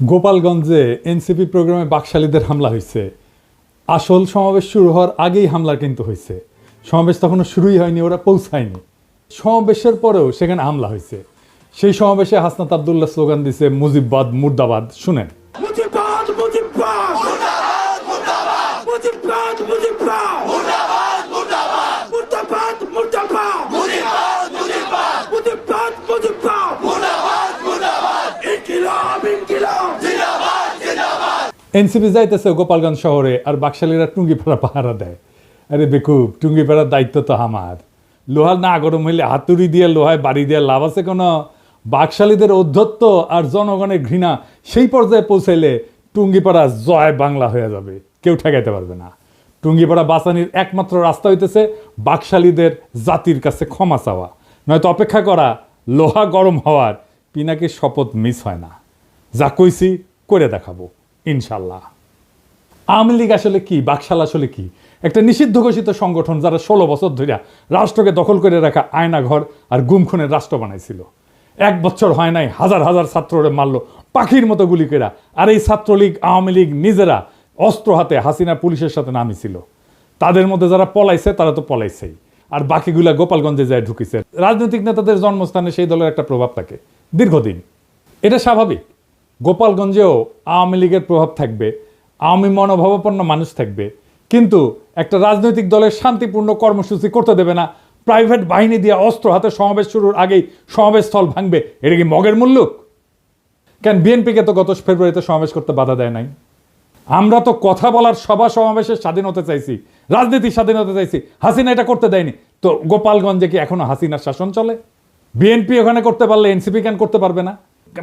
গোপালগঞ্জে এনসিপি প্রোগ্রামে বাকশালীদের হামলা হয়েছে। আসল সমাবেশ শুরু হওয়ার আগেই হামলা কিন্তু হয়েছে। সমাবেশ তখনও শুরুই হয়নি, ওরা পৌঁছায়নি। সমাবেশের পরেও সেখানে হামলা হয়েছে। সেই সমাবেশে হাসনাত আব্দুল্লাহ স্লোগান দিছে মুজিববাদ মুর্দাবাদ। শুনেন। মুজিববাদ মুজিববাদ মুর্দাবাদ মুর্দাবাদ মুজিববাদ মুজিববাদ মুর্দাবাদ মুর্দাবাদ মুর্দাবাদ মুর্দাবাদ মুজিববাদ মুজিববাদ মুজিববাদ মুজিববাদ মুর্দাবাদ মুর্দাবাদ ইনকিলাব ইনকিলাব জিন্দাবাদ জিন্দাবাদ। এনসিপি যাইতেছে গোপালগঞ্জ শহরে, আর বাকশালীরা টুঙ্গিপাড়া পাহারা দেয়। আরে বেকুব, টুঙ্গিপাড়ার দায়িত্ব তো আমার। লোহা না গরম হইলে হাতুড়ি দিয়ে লোহায় বাড়ি দিয়ে লাভ আছে কোনো? বাকশালীদের ঔদ্ধত্য আর জনগণের ঘৃণা সেই পর্যায়ে পৌঁছাইলে টুঙ্গিপাড়া জয় বাংলা হয়ে যাবে, কেউ ঠেকাইতে পারবে না। টুঙ্গিপাড়া বাঁচানির একমাত্র রাস্তা হইতেছে বাকশালীদের জাতির কাছে ক্ষমা চাওয়া, নয়তো অপেক্ষা করা লোহা গরম হওয়ার। পিনাকির শপথ মিস হয় না। যা কইছি করে দেখাবো ইনশাল্লাহ। আওয়ামী লীগ আসলে কি, বাকশাল আসলে কি? একটা নিষিদ্ধ ঘোষিত সংগঠন যারা 16 বছর ধরে রাষ্ট্রকে দখল করে রাখা আয়নাঘর আর গুম খুনের রাষ্ট্র বানাইছিল। 1 বছর হয় নাই হাজার হাজার ছাত্ররে মারলো পাখির মতো গুলি কেরা। আর এই ছাত্রলীগ আওয়ামী লীগ নিজেরা অস্ত্র হাতে হাসিনা পুলিশের সাথে নামিছিল। তাদের মধ্যে যারা পলাইছে তারা তো পলাইছেই, আর বাকিগুলা গোপালগঞ্জে যায় ঢুকিছে। রাজনৈতিক নেতাদের জন্মস্থানে সেই দলের একটা প্রভাব থাকে দীর্ঘদিন, এটা স্বাভাবিক। গোপালগঞ্জেও আওয়ামী লীগের প্রভাব থাকবে, আওয়ামী মনোভাবাপন্ন মানুষ থাকবে, কিন্তু একটা রাজনৈতিক দলের শান্তিপূর্ণ কর্মসূচি করতে দেবে না। প্রাইভেট বাহিনী দিয়ে অস্ত্র হাতে সমাবেশ শুরুর আগেই সমাবেশ স্থল ভাঙবে, এটা কি মগের মুল্লুক? কেন বিএনপিকে তো গত ফেব্রুয়ারিতে সমাবেশ করতে বাধা দেয় নাই? আমরা তো কথা বলার সভা সমাবেশের স্বাধীনতা চাইছি, রাজনীতির স্বাধীনতা চাইছি। হাসিনা এটা করতে দেয়নি, তো গোপালগঞ্জে কি এখনো হাসিনার শাসন চলে? বিএনপি ওখানে করতে পারলে এনসিপি কেন করতে পারবে না?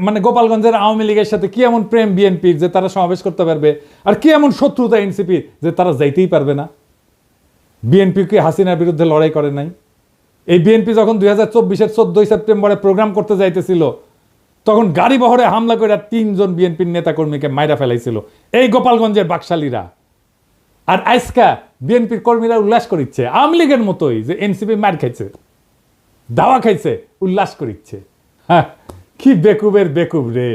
মানে গোপালগঞ্জের আওয়ামী লীগের সাথে কি এমন প্রেম বিএনপির যে তারা সমাবেশ করতে পারবে, আর কি এমন শত্রুতা এনসিপির যে তারা যাইতেই পারবে না? বিএনপি কি হাসিনার বিরুদ্ধে লড়াই করে নাই? এই বিএনপি যখন 2024-এর 14 সেপ্টেম্বরে প্রোগ্রাম করতে যাইতেছিল, তখন গাড়ি বহরে হামলা করে 3 জন বিএনপির নেতাকর্মীকে মাইরা ফেলাইছিল এই গোপালগঞ্জের বাকশালীরা। আর আজকা বিএনপির কর্মীরা উল্লাস করিচ্ছে আওয়ামী লীগের মতোই, যে এনসিপি মার খাইছে, দাওয়া খাইছে, উল্লাস করিচ্ছে। হ্যাঁ, কি বেকুবের বেকুব রে।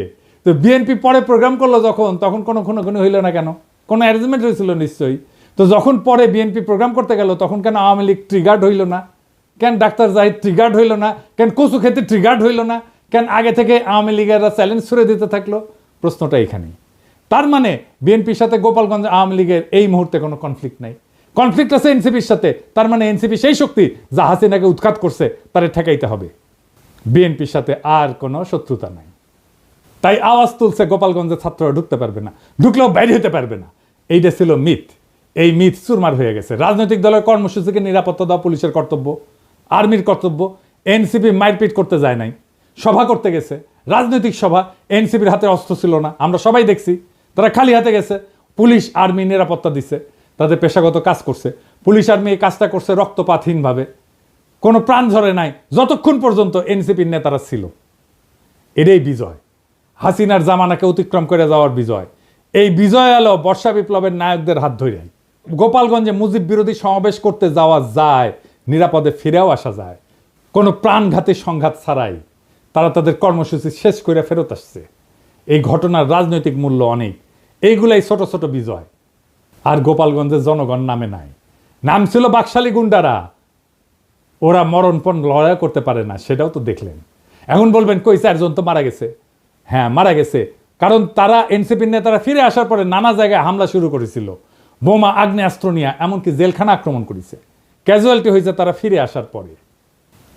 তো বিএনপি পরে প্রোগ্রাম করলো যখন, তখন কোনো খুনোখুনি হইল না কেন? কোনো অ্যারেঞ্জমেন্ট হয়েছিল নিশ্চয়ই। তো যখন পরে বিএনপি প্রোগ্রাম করতে গেল, তখন কেন আওয়ামী লীগ ট্রিগার্ড হইল না? কেন ডাক্তার জাহিদ ট্রিগার্ড হইল না? কেন কচু খেতে ট্রিগার্ড হইল না? কেন আগে থেকে আওয়ামী লীগেরা চ্যালেঞ্জ ছুড়ে দিতে থাকলো? প্রশ্নটা এখানেই। তার মানে বিএনপির সাথে গোপালগঞ্জ আওয়ামী লীগের এই মুহূর্তে কোনো কনফ্লিক্ট নাই। কনফ্লিক্ট আছে এনসিপির সাথে। তার মানে এনসিপি সেই শক্তি যা হাসিনাকে উৎখাত করছে, তারে ঠেকাইতে হবে। বিএনপির সাথে আর কোনো শত্রুতা নাই। তাই আওয়াজ তুলছে গোপালগঞ্জের ছাত্ররা ঢুকতে পারবে না, ঢুকলেও বাইরে হতে পারবে না। এইটা ছিল মিথ। এই মিথ চুরমার হয়ে গেছে। রাজনৈতিক দলের কর্মসূচিকে নিরাপত্তা দেওয়া পুলিশের কর্তব্য, আর্মির কর্তব্য। এনসিপি মারপিট করতে যায় নাই, সভা করতে গেছে, রাজনৈতিক সভা। এনসিপির হাতে অস্ত্র ছিল না, আমরা সবাই দেখছি। তারা খালি হাতে গেছে। পুলিশ আর্মি নিরাপত্তা দিচ্ছে, তাদের পেশাগত কাজ করছে। পুলিশ আর্মি এই কাজটা করছে রক্তপাতহীনভাবে, কোনো প্রাণ ঝরে নাই, যতক্ষণ পর্যন্ত এনসিপির নেতারা ছিল। এটাই বিজয়, হাসিনার জামানাকে অতিক্রম করে যাওয়ার বিজয়। এই বিজয় এলো বর্ষা বিপ্লবের নায়কদের হাত ধরে। গোপালগঞ্জে মুজিব বিরোধী সমাবেশ করতে যাওয়া যায়, নিরাপদে ফিরেও আসা যায়, কোনো প্রাণঘাতী সংঘাত ছাড়াই। তারা তাদের কর্মসূচি শেষ করে ফেরত আসছে। এই ঘটনার রাজনৈতিক মূল্য অনেক। এইগুলাই ছোট ছোট বিজয়। আর গোপালগঞ্জের জনগণ নামে নাই, নাম ছিল বাকশালী গুন্ডারা। ওরা মরণপণ লড়াই করতে পারে না, সেটাও তো দেখলেন। এখন বলবেন কই 4 জন তো মারা গেছে। হ্যাঁ, মারা গেছে, কারণ তারা এনসিপির নেতারা ফিরে আসার পরে নানা জায়গায় হামলা শুরু করেছিল, বোমা আগ্নেয়াস্ত্র নিয়ে, এমনকি জেলখানা আক্রমণ করেছে। ক্যাজুয়ালিটি হয়েছে তারা ফিরে আসার পরে।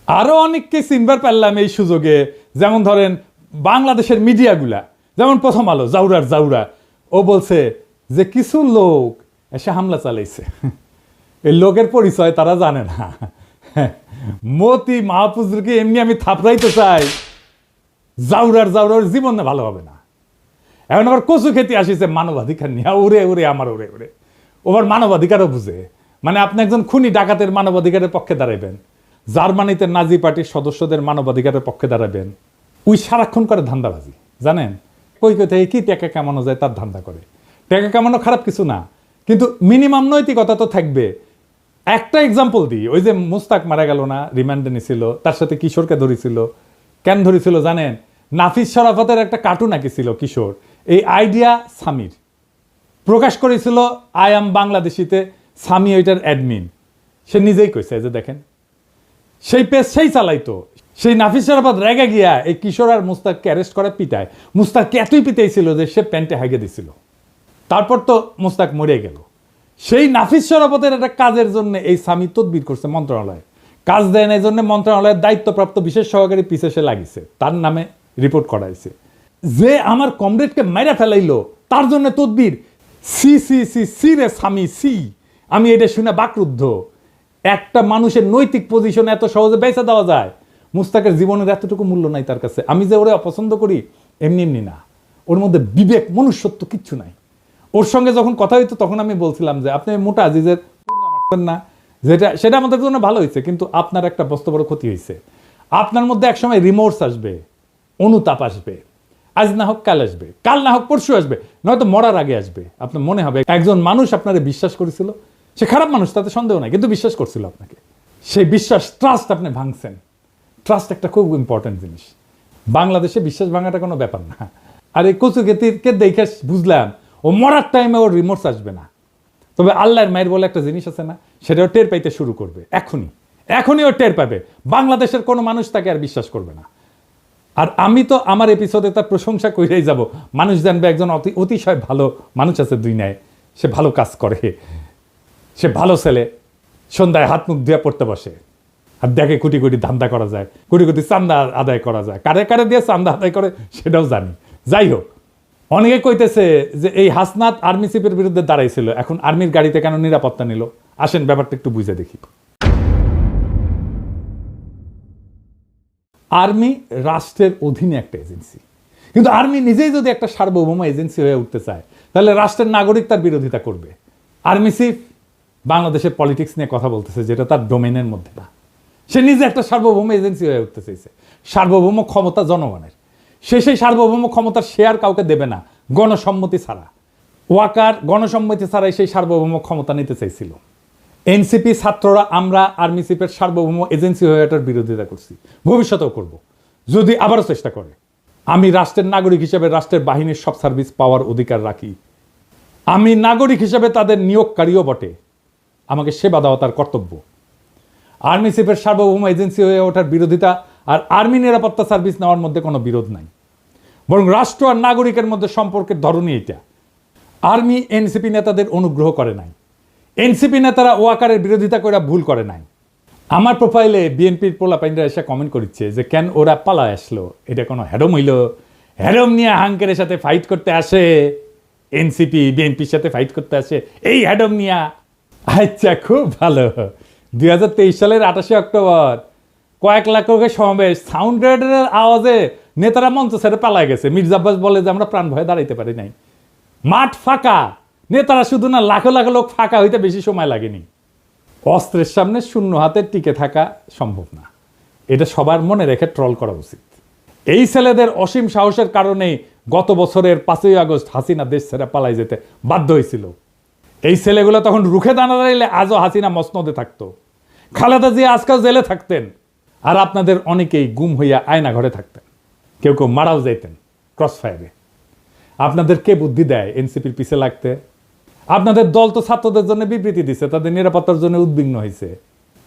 আরও অনেককে চিনবার পারলাম এই সুযোগে। যেমন ধরেন বাংলাদেশের মিডিয়াগুলা, যেমন প্রথম আলো, জাউরা, ও বলছে যে কিছু লোক এসে হামলা চালাইছে। এই লোকের পরিচয় তারা জানে না। মতি মাহফুজকে এমনি আমি থাপড়াইতে চাই, জাউরার জীবন না ভালো হবে না। এখন আবার কচু খেতে আসিছে মানবাধিকার নিয়ে, উড়ে আমার উড়ে ওবার মানবাধিকারও বুঝে। মানে আপনি একজন খুনি ডাকাতের মানবাধিকারের পক্ষে দাঁড়াইবেন, জার্মানিতে নাজি পার্টির সদস্যদের মানবাধিকারের পক্ষে দাঁড়াবেন। ওই সারাক্ষণ করে ধান্দাবাজি, জানেন? কই থেকে কি টাকা কামানো যায় তার ধান্দা করে। টাকা কামানো খারাপ কিছু না, কিন্তু মিনিমাম নৈতিকতা তো থাকবে। একটা এক্সাম্পল দিই, ওই যে মুস্তাক মারা গেল না, রিমান্ডে নিছিল, তার সাথে কিশোরকে ধরেছিল। কেন ধরেছিল জানেন? নাফিস শরাফতের একটা কার্টুন আঁকিছিল কিশোর, এই আইডিয়া সামির প্রকাশ করেছিল আই অ্যাম বাংলাদেশিতে, সামি ওইটার অ্যাডমিন, সে নিজেই কইছে যে দেখেন সেই পেজ সেই চালাইতো, সেই নাফিস শরাফত রেগে গিয়া এই কিশোর আর মুস্তাককে অ্যারেস্ট করে পিটায়, মুস্তাককে এতই পিটাইছিল যে সে প্যান্টে হাগে দিছিল, তারপর তো মুস্তাক মরে গেল। সেই নাফিস শরাফতের একটা কাজের জন্য এই সামি তদবির করছে মন্ত্রণালয়ে, কাজ দেয় না এই জন্য মন্ত্রণালয়ের দায়িত্বপ্রাপ্ত বিশেষ সহকারী পিছে সে লাগিছে, তার নামে রিপোর্ট করাইছে। যে আমার কমরেডকে মাইরা ফেলাইলো তার জন্য তদবির, সি সি সি সি রে সামি সি। আমি এটা শুনে বাকরুদ্ধ। একটা মানুষের নৈতিক পজিশন এত সহজে বেঁচে দেওয়া যায়? মুস্তাকের জীবনের এতটুকু মূল্য নাই তার কাছে। আমি যে ওরে অপছন্দ করি এমনি এমনি না, ওর মধ্যে বিবেক মনুষ্যত্ব কিচ্ছু নাই। ওর সঙ্গে যখন কথা হইতো তখন আমি বলছিলাম যে আপনি মোটা আজিজের মারছেন না, সেটা আমাদের জন্য ভালো হয়েছে, কিন্তু আপনার একটা বস্ত বড় ক্ষতি হয়েছে। আপনার মধ্যে একসময় রিমোর্স আসবে, অনুতাপ আসবে, আজ না হোক কাল আসবে, কাল না হোক পরশু আসবে, নয়তো মরার আগে আসবে। আপনার মনে হবে একজন মানুষ আপনারে বিশ্বাস করেছিল, সে খারাপ মানুষ তাতে সন্দেহ নাই, কিন্তু বিশ্বাস করছিল আপনাকে, সেই বিশ্বাস ট্রাস্ট আপনি ভাঙছেন। ট্রাস্ট একটা খুব ইম্পর্টেন্ট জিনিস। বাংলাদেশে বিশ্বাস ভাঙাটা কোনো ব্যাপার না। আর এই কচুকেতিকে দেখে বুঝলাম ও মরার টাইমে ওর রিমোর্স আসবে না, তবে আল্লাহর মায়ের বলে একটা জিনিস আছে না, সেটাও টের পাইতে শুরু করবে এখনই ও টের পাবে। বাংলাদেশের কোনো মানুষ তাকে আর বিশ্বাস করবে না। আর আমি তো আমার এপিসোডে তার প্রশংসা করেই যাব, মানুষ জানবে একজন অতিশয় ভালো মানুষ আছে দুনিয়ায়, সে ভালো কাজ করে, সে ভালো ছেলে, সন্ধ্যায় হাত মুখ ধুয়ে পড়তে বসে আর দেখে কোটি কোটি ধান্দা করা যায়, কোটি কোটি চান্দা আদায় করা যায়, কারে কারে দিয়ে চান্দা আদায় করে সেটাও জানি। যাই হোক, অনেকে কইতেছে যে এই হাসনাত আর্মি চিফের বিরুদ্ধে দাঁড়াইছিল, এখন আর্মির গাড়িতে কেন নিরাপত্তা নিল? আসেন ব্যাপারটা একটু বুঝে দেখি। আর্মি রাষ্ট্রের অধীনে একটা এজেন্সি, কিন্তু আর্মি নিজেই যদি একটা সার্বভৌম এজেন্সি হয়ে উঠতে চায় তাহলে রাষ্ট্রের নাগরিক তার বিরোধিতা করবে। আর্মি চিফ বাংলাদেশের পলিটিক্স নিয়ে কথা বলতেছে, যেটা তার ডোমেনের মধ্যে না। সে নিজে একটা সার্বভৌম এজেন্সি হয়ে উঠতে চাইছে। সার্বভৌম ক্ষমতা জনগণের, সেই সার্বভৌম ক্ষমতার শেয়ার কাউকে দেবে না গণসম্মতি ছাড়া। ওয়াকার গণসম্মতি ছাড়াই সেই সার্বভৌম ক্ষমতা নিতে চাইছিল। এনসিপি ছাত্ররা আমরা আর্মি চিফের সার্বভৌম এজেন্সি হয়ে এটার বিরোধিতা করছি, ভবিষ্যতেও করব যদি আবারও চেষ্টা করে। আমি রাষ্ট্রের নাগরিক হিসেবে রাষ্ট্রের বাহিনীর সব সার্ভিস পাওয়ার অধিকার রাখি। আমি নাগরিক হিসেবে তাদের নিয়োগকারীও বটে, আমাকে সেবা দেওয়া তার কর্তব্য। আর্মি চিফের সার্বভৌম এজেন্সি হয়ে ওঠার বিরোধিতা আর আর্মি নিরাপত্তা সার্ভিস নেওয়ার মধ্যে কোনো বিরোধ নাই, বরং রাষ্ট্র আর নাগরিকের মধ্যে সম্পর্কের ধরনই এটা। আর্মি এনসিপি নেতাদের অনুগ্রহ করে নাই, এনসিপি নেতারা ওয়াকারের বিরোধিতা করে ভুল করে নাই। আমার প্রোফাইলে বিএনপির পোলাপাইনরা এসে কমেন্ট করছে যে কেন ওরা পালায় আসলো, এটা কোনো হ্যাডম হইল? হ্যাডম নিয়ে হাঙ্কের সাথে ফাইট করতে আসে এনসিপি, বিএনপির সাথে ফাইট করতে আসে এই হ্যাডম নিয়া। আচ্ছা, খুব ভালো। 2023 সালের 28 অক্টোবর কয়েক লাখ লোকের সমাবেশ, সাউন্ড গ্রেডের আওয়াজে নেতারা মঞ্চ ছেড়ে পালায় গেছে। মির্জা আব্বাস বলে যে আমরা প্রাণ ভয়ে দাঁড়াইতে পারি নাই, মাঠ ফাঁকা, নেতারা শুধু না লাখো লাখো লোক ফাঁকা হইতে বেশি সময় লাগেনি। অস্ত্রের সামনে শূন্য হাতে টিকে থাকা সম্ভব না, এটা সবার মনে রেখে ট্রল করা উচিত। এই ছেলেদের অসীম সাহসের কারণে গত বছরের 5ই আগস্ট হাসিনা দেশ ছেড়ে পালাই যেতে বাধ্য হয়েছিল। এই ছেলেগুলো তখন রুখে দাঁড়াইলে আজও হাসিনা মসনদে থাকতো, খালেদা জিয়া আজকাল জেলে থাকতেন, আর আপনাদের অনেকেই গুম হইয়া আয়না ঘরে থাকতেন, কেউ কেউ মারাও যাইতেন ক্রস ফায়ারে। আপনাদের কে বুদ্ধি দেয় এনসিপির পিছে লাগতে? আপনাদের দল তো ছাত্রদের জন্য বিবৃতি দিছে, তাদের নিরাপত্তার জন্য উদ্বিগ্ন হয়েছে।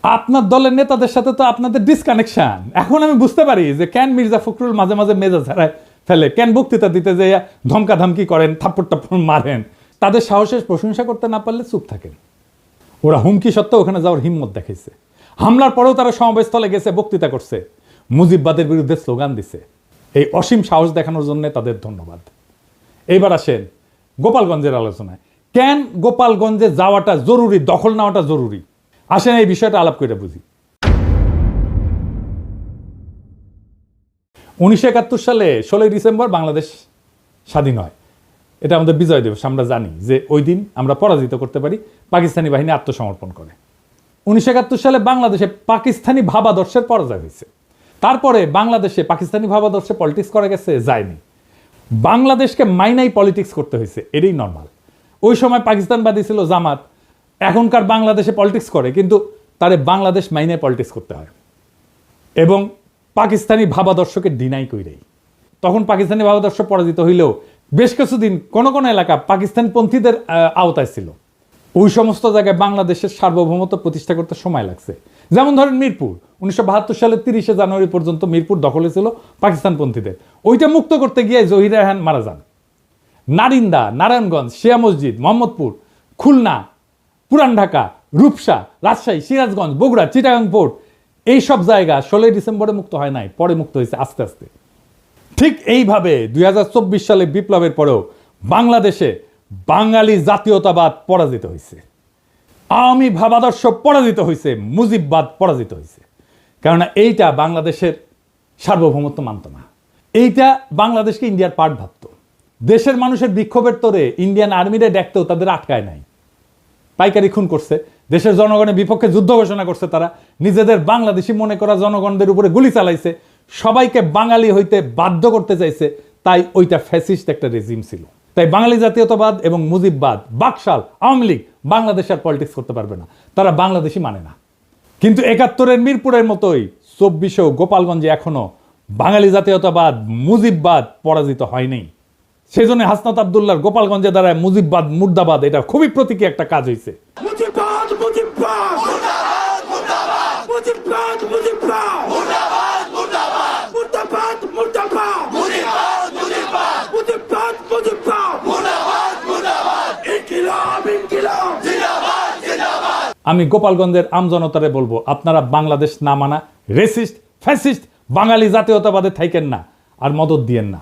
আপনার দলের নেতাদের সাথে তো আপনাদের ডিসকানেকশন। এখন আমি বুঝতে পারি যে কেন মির্জা ফখরুল মাঝে মাঝে মেজাজ হারায় ফেলে, কেন বক্তৃতা দিতে যে ধমকা ধমকি করেন, থাপ্পড় টাপ্পড় মারেন। তাদের সাহসের প্রশংসা করতে না পারলে চুপ থাকেন। ওরা হুমকি সত্ত্বেও ওখানে যাওয়ার হিম্মত দেখাইছে। হামলার পরেও তারা সমাবেশস্থলে গেছে, বক্তৃতা করছে, মুজিববাদের বিরুদ্ধে স্লোগান দিছে। এই অসীম সাহস দেখানোর জন্য তাদের ধন্যবাদ। এইবার আসেন গোপালগঞ্জের আলোচনায়। কেন গোপালগঞ্জে যাওয়াটা জরুরি, দখল নেওয়াটা জরুরি? আসেন এই বিষয়টা আলাপ করে বুঝি। 1971 সালে 16ই ডিসেম্বর বাংলাদেশ স্বাধীন হয়। এটা আমাদের বিজয় দিবস। আমরা জানি যে ওই দিন আমরা পরাজিত করতে পারি, পাকিস্তানি বাহিনী আত্মসমর্পণ করে। 1971 সালে বাংলাদেশে পাকিস্তানি ভাবাদর্শের পরাজয় হয়েছে। তারপরে বাংলাদেশে পাকিস্তানি ভাবাদর্শে পলিটিক্স করা গেছে, যায়নি। বাংলাদেশকে মাইনাই পলিটিক্স করতে হয়েছে, এটাই নর্মাল। ওই সময় পাকিস্তানবাদী ছিল জামাত, এখনকার বাংলাদেশে পলিটিক্স করে, কিন্তু তারে বাংলাদেশ মাইনাই পলিটিক্স করতে হয় এবং পাকিস্তানি ভাবাদর্শকে ডিনাই কইরেই। তখন পাকিস্তানি ভাবাদর্শ পরাজিত হইলেও বেশ কিছুদিন কোন কোন এলাকা পাকিস্তানপন্থীদের আওতায় ছিল। ওই সমস্ত জায়গায় বাংলাদেশের সার্বভৌমত্ব প্রতিষ্ঠা করতে সময় লাগছে। যেমন ধরেন মিরপুর 1972 সালের 30শে জানুয়ারি পর্যন্ত মিরপুর দখলে ছিল পাকিস্তানপন্থীদের। ওইটা মুক্ত করতে গিয়ে জহির রায়হান মারা যান। নারিন্দা, নারায়ণগঞ্জ, শিয়া মসজিদ, মোহাম্মদপুর, খুলনা, পুরান ঢাকা, রূপসা, রাজশাহী, সিরাজগঞ্জ, বগুড়া, চিটাগাং পোর্ট, এইসব জায়গা 16 ডিসেম্বরে মুক্ত হয় নাই, পরে মুক্ত হয়েছে আস্তে আস্তে। ঠিক এইভাবে 2024 সালে বিপ্লবের পরেও বাংলাদেশে বাঙালি জাতীয়তাবাদ পরাজিত হয়েছে, আওয়ামী ভাবাদর্শ পরাজিত হয়েছে, মুজিববাদ পরাজিত হয়েছে। কেননা এইটা বাংলাদেশের সার্বভৌমত্ব মানত না, এইটা বাংলাদেশকে ইন্ডিয়ার পার্ট ভাবত। দেশের মানুষের বিক্ষোভের তোরে ইন্ডিয়ান আর্মিরে ডাকতেও তাদের আটকায় নাই, পাইকারি খুন করছে, দেশের জনগণের বিপক্ষে যুদ্ধ ঘোষণা করছে, তারা নিজেদের বাংলাদেশি মনে করা জনগণদের উপরে গুলি চালাইছে, সবাইকে বাঙালি হইতে বাধ্য করতে চাইছে। তাই ওইটা ফ্যাসিস্ট একটা রেজিম ছিল। তাই বাঙালি জাতীয়তাবাদ এবং মুজিববাদ, বাকশাল, আওয়ামী লীগ বাংলাদেশের পলিটিক্স করতে পারবে না, তারা বাংলাদেশি মানে না। কিন্তু 71-এর মিরপুরের মতোই 24-এও গোপালগঞ্জে এখনো বাঙালি জাতীয়তাবাদ, মুজিববাদ পরাজিত হয়নি। সেই জন্য হাসনাত আব্দুল্লাহর গোপালগঞ্জে দাঁড়ায় মুজিববাদ মুর্দাবাদ, এটা খুবই প্রতীকী একটা কাজ হয়েছে। মুজিববাদ মুজিববাদ মুর্দাবাদ মুর্দাবাদ মুজিববাদ মুজিববাদ মুর্দাবাদ মুর্দাবাদ মুর্দাবাদ মুর্দাবাদ মুজিববাদ মুজিববাদ মুজিববাদ মুজিববাদ মুর্দাবাদ মুর্দাবাদ ইনকিলাব ইনকিলাব জিন্দাবাদ জিন্দাবাদ। আমি গোপালগঞ্জের আমজনতারে বলবো, আপনারা বাংলাদেশ না মানা রেসিস্ট, ফ্যাসিস্ট বাঙালি জাতীয়তাবাদে থাকেন না, আর মদত দিয়েন না।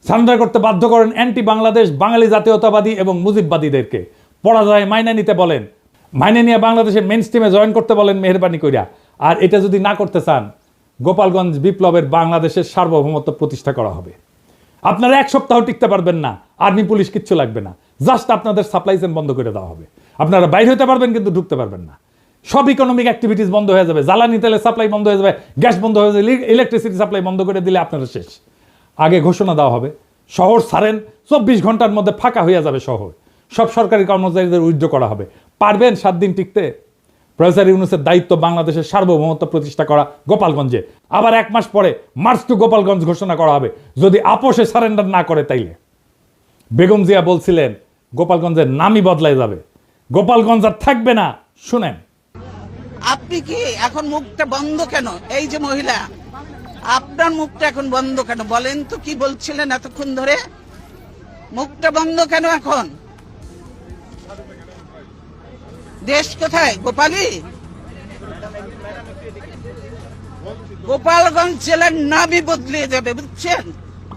সারেন্ডার করতে বাধ্য করেন অ্যান্টি বাংলাদেশ বাঙালি জাতীয়তাবাদী এবং মুজিববাদীদেরকে। পরাজয় মাইনে নিতে বলেন, মাইনে নিয়ে বাংলাদেশের মেইন স্ট্রিমে জয়েন করতে বলেন মেহেরবানি কইরা। আর এটা যদি না করতে চান, গোপালগঞ্জ বিপ্লবের বাংলাদেশের সার্বভৌমত্ব প্রতিষ্ঠা করা হবে। আপনারা এক সপ্তাহ টিকতে পারবেন না, আর্মি পুলিশ কিচ্ছু লাগবে না, জাস্ট আপনাদের সাপ্লাই চেইন বন্ধ করে দেওয়া হবে। আপনারা বাইরে হতে পারবেন কিন্তু ঢুকতে পারবেন না। সব ইকোনমিক অ্যাক্টিভিটিস বন্ধ হয়ে যাবে, জ্বালানি তেলের সাপ্লাই বন্ধ হয়ে যাবে, গ্যাস বন্ধ হয়ে যাবে, ইলেকট্রিসিটি সাপ্লাই বন্ধ করে দিলে আপনারা শেষ। আগে ঘোষণা দেওয়া হবে, শহর ছাড়েন, 24 ঘন্টার মধ্যে ফাঁকা হয়ে যাবে শহর, সব সরকারি কর্মচারীদের উইথড্র করা হবে। পারবেন 7 দিন টিকতে? প্রফেসর ইউনূসের দায়িত্ব বাংলাদেশের সার্বভৌমত্ব প্রতিষ্ঠা করা গোপালগঞ্জে। আবার 1 মাস পরে মার্চ টু গোপালগঞ্জ ঘোষণা করা হবে, যদি আপোষে সারেন্ডার না করে তাইলে। বেগম জিয়া বলছিলেন গোপালগঞ্জের নামই বদলাই যাবে, গোপালগঞ্জ আর থাকবে না। শুনেন, আপনি কি এখন মুখটা বন্ধ কেন? এই যে মহিলা, আপনার মুখটা এখন বন্ধ কেন বলেন তো? কি বলছিলেন এতক্ষণ ধরে? মুখটা বন্ধ কেন এখন? দেশ কোথায়? গোপালী? গোপালগঞ্জ জেলার নামই বদলে যাবে, বুঝছেন?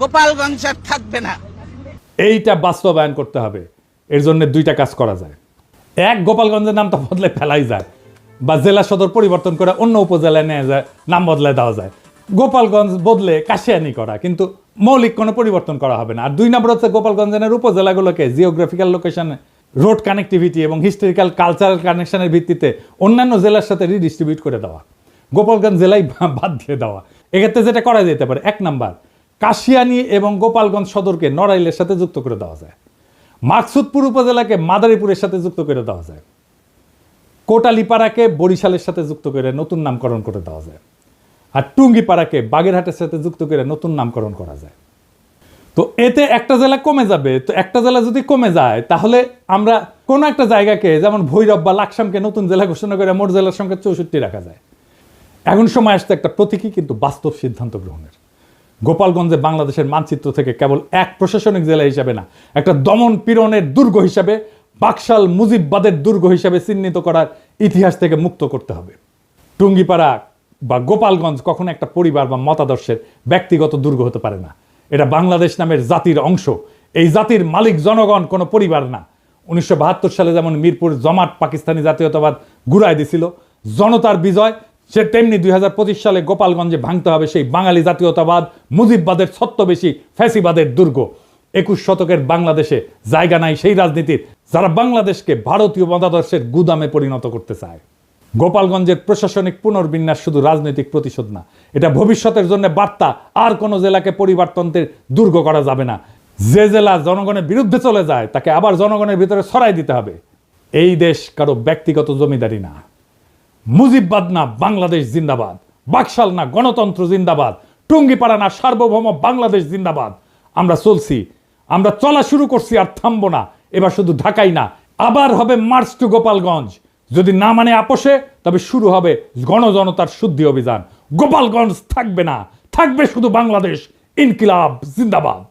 গোপালগঞ্জ আর থাকবে না। এইটা বাস্তবায়ন করতে হবে। এর জন্য 2টা কাজ করা যায়। এক, গোপালগঞ্জের নামটা বদলে ফেলাই যায়, বা জেলা সদর পরিবর্তন করে অন্য উপজেলায় নিয়ে যায়, নাম বদলে দেওয়া যায়। গোপালগঞ্জ বদলে কাশিয়ানি করা, কিন্তু মৌলিক কোনো পরিবর্তন করা হবে না। আর 2 নম্বর হচ্ছে গোপালগঞ্জের উপজেলাগুলোকে জিওগ্রাফিক্যাল লোকেশন, রোড কানেক্টিভিটি এবং হিস্টোরিক্যাল কালচারাল কানেকশনের ভিত্তিতে অন্যান্য জেলার সাথে রিডিস্ট্রিবিউট করে দেওয়া, গোপালগঞ্জ জেলায় বাদ দিয়ে দেওয়া। এক্ষেত্রে যেটা করা যেতে পারে, 1 নাম্বার, কাশিয়ানি এবং গোপালগঞ্জ সদরকে নড়াইলের সাথে যুক্ত করে দেওয়া যায়, মাকসুদপুর উপজেলাকে মাদারীপুরের সাথে যুক্ত করে দেওয়া যায়, কোটালীপাড়াকে বরিশালের সাথে যুক্ত করে নতুন নামকরণ করে দেওয়া যায়, আর টুঙ্গিপাড়াকে বাগেরহাটের সাথে যুক্ত করে নতুন নামকরণ করা যায়। তো এতে একটা জেলা কমে যাবে। তো একটা জেলা যদি কমে যায়, তাহলে আমরা কোনো একটা জায়গাকে, যেমন ভৈরব বা লাকসামকে নতুন জেলা ঘোষণা করে মোট জেলার সংখ্যা 64 রাখা যায়। এখন সময় আসছে একটা প্রতীকী কিন্তু বাস্তব সিদ্ধান্ত গ্রহণের। গোপালগঞ্জে বাংলাদেশের মানচিত্র থেকে কেবল এক প্রশাসনিক জেলা হিসাবে না, একটা দমন পীড়নের দুর্গ হিসাবে, বাকশাল মুজিববাদের দুর্গ হিসাবে চিহ্নিত করার ইতিহাস থেকে মুক্ত করতে হবে। টুঙ্গিপাড়া বা গোপালগঞ্জ কখনো একটা পরিবার বা মতাদর্শের ব্যক্তিগত দুর্গ হতে পারে না। এটা বাংলাদেশ নামের জাতির অংশ। এই জাতির মালিক জনগণ, কোনো পরিবার না। 1972 সালে যেমন মিরপুর জমাট পাকিস্তানি জাতীয়তাবাদ গুড়ায় দিছিল, জনতার বিজয়, সে তেমনি 2025 সালে গোপালগঞ্জে ভাঙতে হবে সেই বাঙালি জাতীয়তাবাদ, মুজিববাদের ছত্রবেশী ফ্যাসিবাদের দুর্গ। 21 শতকের বাংলাদেশে জায়গা নাই সেই রাজনীতির, যারা বাংলাদেশকে ভারতীয় মতাদর্শের গুদামে পরিণত করতে চায়। গোপালগঞ্জের প্রশাসনিক পুনর্বিন্যাস শুধু রাজনৈতিক প্রতিশোধ না, এটা ভবিষ্যতের জন্য বার্তা। আর কোনো জেলাকে পরিবর্তনের দুর্গ করা যাবে না। যে জেলা জনগণের বিরুদ্ধে চলে যায়, তাকে আবার জনগণের ভিতরে ছড়াই দিতে হবে। এই দেশ কারো ব্যক্তিগত জমিদারি না। মুজিববাদ না বাংলাদেশ জিন্দাবাদ, বাকশাল না গণতন্ত্র জিন্দাবাদ, টুঙ্গিপাড়া না সার্বভৌম বাংলাদেশ জিন্দাবাদ। আমরা চলছি, আমরা চলা শুরু করছি, আর থামবো না। এবার শুধু ঢাকাই না, আবার হবে মার্চ টু গোপালগঞ্জ। যদি না মানে আপোষে, তবে শুরু হবে গণজনতার শুদ্ধি অভিযান। গোপালগঞ্জ থাকবে না, থাকবে শুধু বাংলাদেশ। ইনকিলাব জিন্দাবাদ।